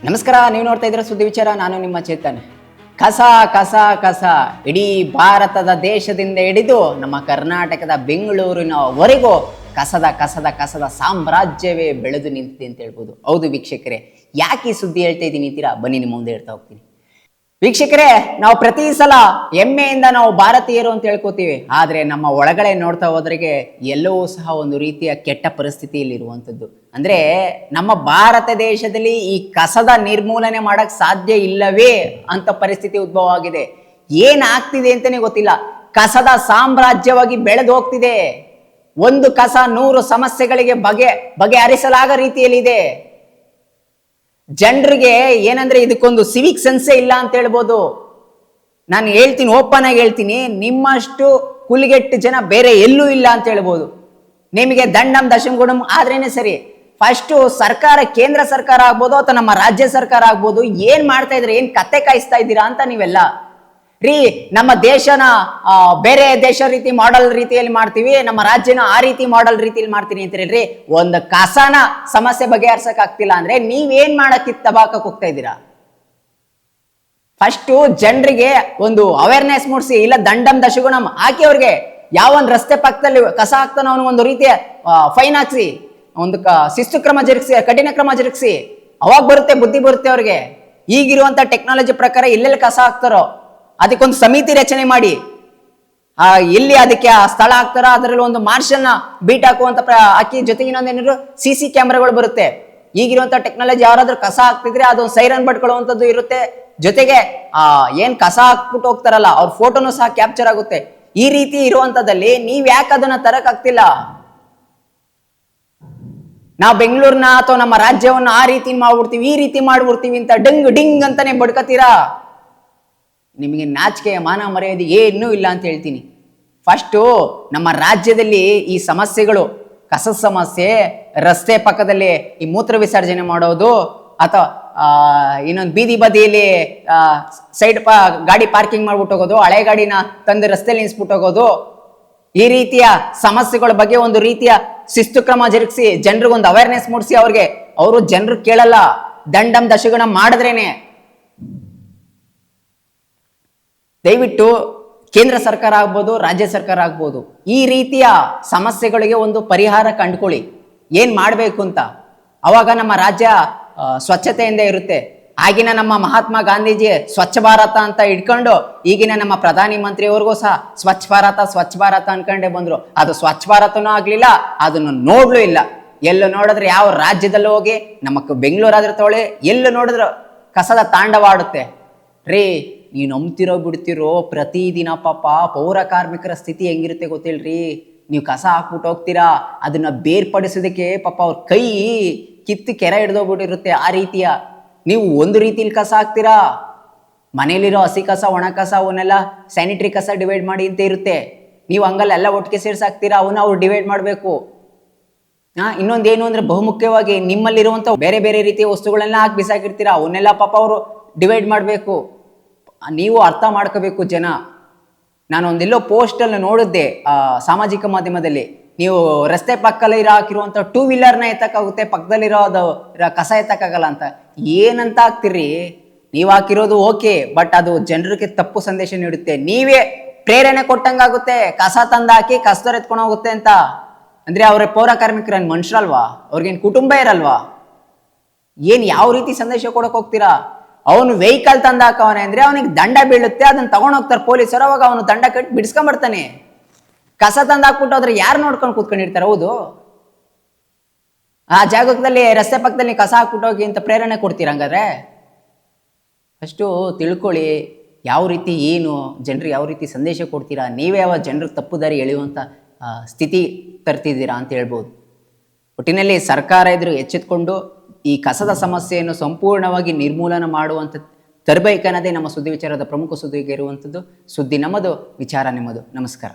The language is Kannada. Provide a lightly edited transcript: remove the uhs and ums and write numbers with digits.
ನಮಸ್ಕಾರ. ನೀವು ನೋಡ್ತಾ ಇದ್ದೀರಾ ಸುದ್ದಿ ವಿಚಾರ. ನಾನು ನಿಮ್ಮ ಚೇತನ್. ಕಸ ಕಸ ಕಸ ಇಡೀ ಭಾರತದ ದೇಶದಿಂದ ಹಿಡಿದು ನಮ್ಮ ಕರ್ನಾಟಕದ ಬೆಂಗಳೂರಿನವರೆಗೂ ಕಸದ ಕಸದ ಕಸದ ಸಾಮ್ರಾಜ್ಯವೇ ಬೆಳೆದು ನಿಂತಿದೆ ಅಂತ ಹೇಳ್ಬೋದು. ಹೌದು ವೀಕ್ಷಕರೇ, ಯಾಕೆ ಈ ಸುದ್ದಿ ಹೇಳ್ತಾ ಇದ್ದೀನಿ ಅಂತೀರಾ? ಬನ್ನಿ ನಿಮ್ಮ ಮುಂದೆ ಹೇಳ್ತಾ ಹೋಗ್ತೀನಿ. ವೀಕ್ಷಕರೇ, ನಾವು ಪ್ರತಿ ಸಲ ಹೆಮ್ಮೆಯಿಂದ ನಾವು ಭಾರತೀಯರು ಅಂತ ಹೇಳ್ಕೊತೀವಿ. ಆದ್ರೆ ನಮ್ಮ ಒಳಗಡೆ ನೋಡ್ತಾ ಹೋದ್ರಿಗೆ ಎಲ್ಲವೂ ಸಹ ಒಂದು ರೀತಿಯ ಕೆಟ್ಟ ಪರಿಸ್ಥಿತಿಯಲ್ಲಿ ಇರುವಂಥದ್ದು. ಅಂದ್ರೆ ನಮ್ಮ ಭಾರತ ದೇಶದಲ್ಲಿ ಈ ಕಸದ ನಿರ್ಮೂಲನೆ ಮಾಡಕ್ ಸಾಧ್ಯ ಇಲ್ಲವೇ ಅಂತ ಪರಿಸ್ಥಿತಿ ಉದ್ಭವ ಆಗಿದೆ. ಏನಾಗ್ತಿದೆ ಅಂತಾನೆ ಗೊತ್ತಿಲ್ಲ. ಕಸದ ಸಾಮ್ರಾಜ್ಯವಾಗಿ ಬೆಳೆದು ಹೋಗ್ತಿದೆ. ಒಂದು ಕಸ 100 ಸಮಸ್ಯೆಗಳಿಗೆ ಬಗೆಹರಿಸಲಾಗ ರೀತಿಯಲ್ಲಿದೆ. ಜನರಿಗೆ ಏನಂದ್ರೆ ಇದಕ್ಕೊಂದು ಸಿವಿಕ್ ಸೆನ್ಸೇ ಇಲ್ಲ ಅಂತ ಹೇಳ್ಬೋದು. ನಾನು ಹೇಳ್ತೀನಿ, ಓಪನ್ ಆಗಿ ಹೇಳ್ತೀನಿ, ನಿಮ್ಮಷ್ಟು ಕುಲಿಗೆಟ್ಟು ಜನ ಬೇರೆ ಎಲ್ಲೂ ಇಲ್ಲ ಅಂತ ಹೇಳ್ಬೋದು. ನಿಮಗೆ ದಂಡಂ ದಶಂಗುಣಂ ಆದ್ರೇನೆ ಸರಿ. ಫಸ್ಟ್ ಸರ್ಕಾರ, ಕೇಂದ್ರ ಸರ್ಕಾರ ಆಗ್ಬೋದು ಅಥವಾ ನಮ್ಮ ರಾಜ್ಯ ಸರ್ಕಾರ ಆಗ್ಬೋದು, ಏನ್ ಮಾಡ್ತಾ ಇದ್ರೆ, ಏನ್ ಕತ್ತೆ ಕಾಯಿಸ್ತಾ ಇದ್ದೀರಾ ಅಂತ ನೀವೆಲ್ಲ ರೀ. ನಮ್ಮ ದೇಶನ ಬೇರೆ ದೇಶ ರೀತಿ ಮಾಡೆಲ್ ರೀತಿಯಲ್ಲಿ ಮಾಡ್ತೀವಿ, ನಮ್ಮ ರಾಜ್ಯನ ಆ ರೀತಿ ಮಾಡೆಲ್ ರೀತಿಯಲ್ಲಿ ಮಾಡ್ತೀನಿ ಅಂತ ಹೇಳ್ರಿ. ಒಂದು ಕಸನ ಸಮಸ್ಯೆ ಬಗೆಹರ್ಸಕ್ ಆಗ್ತಿಲ್ಲ ಅಂದ್ರೆ ನೀವೇನ್ ಮಾಡಕ್ಕೆ ತಬಾಕಕ್ ಹೋಗ್ತಾ ಇದ್ದೀರಾ? ಫಸ್ಟ್ ಜನರಿಗೆ ಒಂದು ಅವೇರ್ನೆಸ್ ಮೂಡಿಸಿ, ಇಲ್ಲ ದಂಡಂ ದಶಗುಣಂ ಹಾಕಿ. ಅವ್ರಿಗೆ ಯಾವೊಂದು ರಸ್ತೆ ಪಕ್ಕದಲ್ಲಿ ಕಸ ಹಾಕ್ತಾನೋ ಅವನು ಒಂದು ರೀತಿಯ ಫೈನ್ ಹಾಕ್ಸಿ, ಒಂದು ಶಿಸ್ತು ಕ್ರಮ ಜರುಗಿಸಿ, ಕಠಿಣ ಕ್ರಮ ಜರುಗಿಸಿ. ಅವಾಗ ಬರುತ್ತೆ, ಬುದ್ಧಿ ಬರುತ್ತೆ ಅವ್ರಿಗೆ. ಈಗಿರುವಂತ ಟೆಕ್ನಾಲಜಿ ಪ್ರಕಾರ ಎಲ್ಲೆಲ್ಲಿ ಕಸ ಹಾಕ್ತಾರೋ ಅದಕ್ಕೊಂದು ಸಮಿತಿ ರಚನೆ ಮಾಡಿ, ಎಲ್ಲಿ ಅದಕ್ಕೆ ಸ್ಥಳ ಹಾಕ್ತಾರೋ ಅದರಲ್ಲಿ ಒಂದು ಮಾರ್ಷಲ್ ನ ಬೀಟ್ ಹಾಕುವಂತ ಹಾಕಿ, ಜೊತೆಗೆ ಇನ್ನೊಂದೇನಿದ್ರು CC ಕ್ಯಾಮ್ರಾಗಳು ಬರುತ್ತೆ. ಈಗಿರುವಂತ ಟೆಕ್ನಾಲಜಿ, ಯಾರಾದ್ರೂ ಕಸ ಹಾಕ್ತಿದ್ರೆ ಅದೊಂದು ಸೈರನ್ ಬಡ್ಕೊಳ್ಳುವಂಥದ್ದು ಇರುತ್ತೆ. ಜೊತೆಗೆ ಏನ್ ಕಸ ಹಾಕ್ಬಿಟ್ಟು ಹೋಗ್ತಾರಲ್ಲ ಅವ್ರ ಫೋಟೋನು ಸಹ ಕ್ಯಾಪ್ಚರ್ ಆಗುತ್ತೆ. ಈ ರೀತಿ ಇರುವಂತದಲ್ಲಿ ನೀವ್ ಯಾಕೆ ಅದನ್ನ ತರಕ್ ಆಗ್ತಿಲ್ಲ? ನಾವು ಬೆಂಗಳೂರಿನ ಅಥವಾ ನಮ್ಮ ರಾಜ್ಯವನ್ನು ಆ ರೀತಿ ಮಾಡ್ಬಿಡ್ತೀವಿ, ಈ ರೀತಿ ಮಾಡ್ಬಿಡ್ತೀವಿ ಅಂತ ಡಿಂಗ್ ಅಂತಾನೆ ಬಡ್ಕತೀರಾ. ನಿಮಗೆ ನಾಚಿಕೆ ಮಾನ ಮರ್ಯಾದೆ ಏನೂ ಇಲ್ಲ ಅಂತ ಹೇಳ್ತೀನಿ. ಫಸ್ಟು ನಮ್ಮ ರಾಜ್ಯದಲ್ಲಿ ಈ ಸಮಸ್ಯೆಗಳು, ಕಸದ ಸಮಸ್ಯೆ, ರಸ್ತೆ ಪಕ್ಕದಲ್ಲಿ ಈ ಮೂತ್ರ ವಿಸರ್ಜನೆ ಮಾಡೋದು, ಅಥವಾ ಇನ್ನೊಂದು ಬೀದಿ ಬದಿಯಲ್ಲಿ ಗಾಡಿ ಪಾರ್ಕಿಂಗ್ ಮಾಡ್ಬಿಟ್ಟು ಹೋಗೋದು, ಹಳೆ ಗಾಡಿನ ತಂದು ರಸ್ತೆಯಲ್ಲಿ ನಿಲ್ಸ್ಬಿಟ್ಟು ಹೋಗೋದು, ಈ ರೀತಿಯ ಸಮಸ್ಯೆಗಳ ಬಗ್ಗೆ ಒಂದು ರೀತಿಯ ಶಿಸ್ತು ಕ್ರಮ ಜರುಗಿಸಿ ಜನರಿಗೊಂದು ಅವೇರ್ನೆಸ್ ಮೂಡಿಸಿ. ಅವರು ಜನರು ಕೇಳಲ್ಲ, ದಂಡಂ ದಶಗುಣ ಮಾಡಿದ್ರೇನೆ. ದಯವಿಟ್ಟು ಕೇಂದ್ರ ಸರ್ಕಾರ ಆಗ್ಬೋದು, ರಾಜ್ಯ ಸರ್ಕಾರ ಆಗ್ಬೋದು, ಈ ರೀತಿಯ ಸಮಸ್ಯೆಗಳಿಗೆ ಒಂದು ಪರಿಹಾರ ಕಂಡುಕೊಳ್ಳಿ, ಏನ್ ಮಾಡಬೇಕು ಅಂತ. ಅವಾಗ ನಮ್ಮ ರಾಜ್ಯ ಸ್ವಚ್ಛತೆಯಿಂದ ಇರುತ್ತೆ. ಆಗಿನ ನಮ್ಮ ಮಹಾತ್ಮ ಗಾಂಧೀಜಿ ಸ್ವಚ್ಛ ಭಾರತ ಅಂತ ಇಟ್ಕೊಂಡು, ಈಗಿನ ನಮ್ಮ ಪ್ರಧಾನಿ ಮಂತ್ರಿಯವ್ರಿಗೂ ಸಹ ಸ್ವಚ್ಛ ಭಾರತ ಅನ್ಕೊಂಡೇ ಬಂದ್ರು. ಅದು ಸ್ವಚ್ಛ ಭಾರತನೂ ಆಗ್ಲಿಲ್ಲ, ಅದನ್ನು ನೋಡ್ಲೂ ಇಲ್ಲ. ಎಲ್ಲೂ ನೋಡಿದ್ರೆ, ಯಾವ ರಾಜ್ಯದಲ್ಲೂ ಹೋಗಿ, ನಮ್ಮ ಬೆಂಗಳೂರಾದ್ರೆ ತೊಳೆ, ಎಲ್ಲೂ ನೋಡಿದ್ರು ಕಸದ ತಾಂಡವಾಡುತ್ತೆ ರೀ. ನೀವು ನಂಬ್ತಿರೋ ಬಿಡ್ತಿರೋ, ಪ್ರತಿದಿನ ಪಾಪ ಪೌರ ಕಾರ್ಮಿಕರ ಸ್ಥಿತಿ ಹೆಂಗಿರುತ್ತೆ ಗೊತ್ತಿಲ್ರಿ. ನೀವು ಕಸ ಹಾಕ್ಬಿಟ್ಟು ಹೋಗ್ತೀರಾ, ಅದನ್ನ ಬೇರ್ಪಡಿಸೋದಕ್ಕೆ ಪಾಪ ಅವ್ರ ಕೈ ಕಿತ್ತು ಕೆರೆ ಹಿಡ್ದೋಗ್ಬಿಟ್ಟಿರುತ್ತೆ. ಆ ರೀತಿಯ ನೀವು ಒಂದು ರೀತಿಲಿ ಕಸ ಹಾಕ್ತೀರಾ. ಮನೇಲಿರೋ ಹಸಿ ಕಸ, ಒಣ ಕಸ, ಅವನ್ನೆಲ್ಲ ಸ್ಯಾನಿಟರಿ ಕಸ ಡಿವೈಡ್ ಮಾಡಿ ಅಂತ ಇರುತ್ತೆ. ನೀವು ಹಂಗಲ್ಲ, ಎಲ್ಲ ಒಟ್ಟಿಗೆ ಸೇರ್ಸಾಕ್ತೀರಾ, ಅವನ್ನ ಅವ್ರು ಡಿವೈಡ್ ಮಾಡಬೇಕು. ಇನ್ನೊಂದೇನು ಅಂದ್ರೆ, ಬಹುಮುಖ್ಯವಾಗಿ ನಿಮ್ಮಲ್ಲಿರುವಂಥ ಬೇರೆ ಬೇರೆ ರೀತಿಯ ವಸ್ತುಗಳನ್ನೆಲ್ಲ ಹಾಕಿ ಬಿಸಾಕಿರ್ತೀರಾ, ಅವನ್ನೆಲ್ಲ ಪಾಪ ಅವರು ಡಿವೈಡ್ ಮಾಡಬೇಕು. ನೀವು ಅರ್ಥ ಮಾಡ್ಕೋಬೇಕು ಜನ. ನಾನು ಒಂದೆಲ್ಲೋ ಪೋಸ್ಟಲ್ಲಿ ನೋಡಿದ್ದೆ ಸಾಮಾಜಿಕ ಮಾಧ್ಯಮದಲ್ಲಿ, ನೀವು ರಸ್ತೆ ಪಕ್ಕದಲ್ಲಿ ಹಾಕಿರುವಂಥ 2 ವೀಲರ್ನ ಎತ್ತಕ್ಕಾಗುತ್ತೆ, ಪಕ್ಕದಲ್ಲಿರೋದು ಕಸ ಎತ್ತಕ್ಕಾಗಲ್ಲ ಅಂತ. ಏನಂತ ಹಾಕ್ತಿರಿ ನೀವು? ಹಾಕಿರೋದು ಓಕೆ, ಬಟ್ ಅದು ಜನರಿಗೆ ತಪ್ಪು ಸಂದೇಶ ನೀಡುತ್ತೆ. ನೀವೇ ಪ್ರೇರಣೆ ಕೊಟ್ಟಂಗಾಗುತ್ತೆ, ಕಸ ತಂದಾಕಿ ಕಸದವ್ರು ಎತ್ಕೊಂಡು ಹೋಗುತ್ತೆ ಅಂತ. ಅಂದ್ರೆ ಅವ್ರ ಪೌರ ಕಾರ್ಮಿಕರ ಮನುಷ್ಯರಲ್ವಾ? ಅವ್ರಿಗೇನು ಕುಟುಂಬ ಇರಲ್ವಾ? ಏನ್ ಯಾವ ರೀತಿ ಸಂದೇಶ ಕೊಡಕ್ ಹೋಗ್ತೀರಾ? ಅವನು ವೆಹಿಕಲ್ ತಂದಾಕವನೆ ಅಂದ್ರೆ ಅವನಿಗೆ ದಂಡ ಬೀಳುತ್ತೆ, ಅದನ್ನ ತಗೊಂಡೋಗ್ತಾರೆ ಪೊಲೀಸರು. ಅವಾಗ ಅವನು ದಂಡ ಕಟ್ಟಿ ಬಿಡಿಸ್ಕೊಂಡ್ಬರ್ತಾನೆ. ಕಸ ತಂದಾಕ್ಬಿಟ್ಟು ಹೋದ್ರೆ ಯಾರು ನೋಡ್ಕೊಂಡು ಕೂತ್ಕೊಂಡಿರ್ತಾರೆ? ಹೌದು, ಆ ಜಾಗದಲ್ಲಿ ರಸ್ತೆ ಪಕ್ಕದಲ್ಲಿ ಕಸ ಹಾಕ್ಬಿಟ್ಟು ಹೋಗಿ ಅಂತ ಪ್ರೇರಣೆ ಕೊಡ್ತೀರ? ಹಂಗಾದ್ರೆ ಅಷ್ಟು ತಿಳ್ಕೊಳ್ಳಿ, ಯಾವ ರೀತಿ ಏನು ಜನರಿಗೆ ಯಾವ ರೀತಿ ಸಂದೇಶ ಕೊಡ್ತೀರಾ. ನೀವೇ ಯಾವ ಜನರಿಗೆ ತಪ್ಪು ದಾರಿ ಎಳೆಯುವಂಥ ಸ್ಥಿತಿ ತರ್ತಿದ್ದೀರಾ ಅಂತ ಹೇಳ್ಬೋದು. ಒಟ್ಟಿನಲ್ಲಿ ಸರ್ಕಾರ ಎದುರು ಎಚ್ಚೆತ್ಕೊಂಡು ಈ ಕಸದ ಸಮಸ್ಯೆಯನ್ನು ಸಂಪೂರ್ಣವಾಗಿ ನಿರ್ಮೂಲನೆ ಮಾಡುವಂಥ ತರಬೇಕನ್ನೋದೇ ನಮ್ಮ ಸುದ್ದಿ ವಿಚಾರದ ಪ್ರಮುಖ ಸುದ್ದಿಗೆ ಇರುವಂಥದ್ದು. ಸುದ್ದಿ ನಮ್ಮದು, ವಿಚಾರ ನಿಮ್ಮದು. ನಮಸ್ಕಾರ.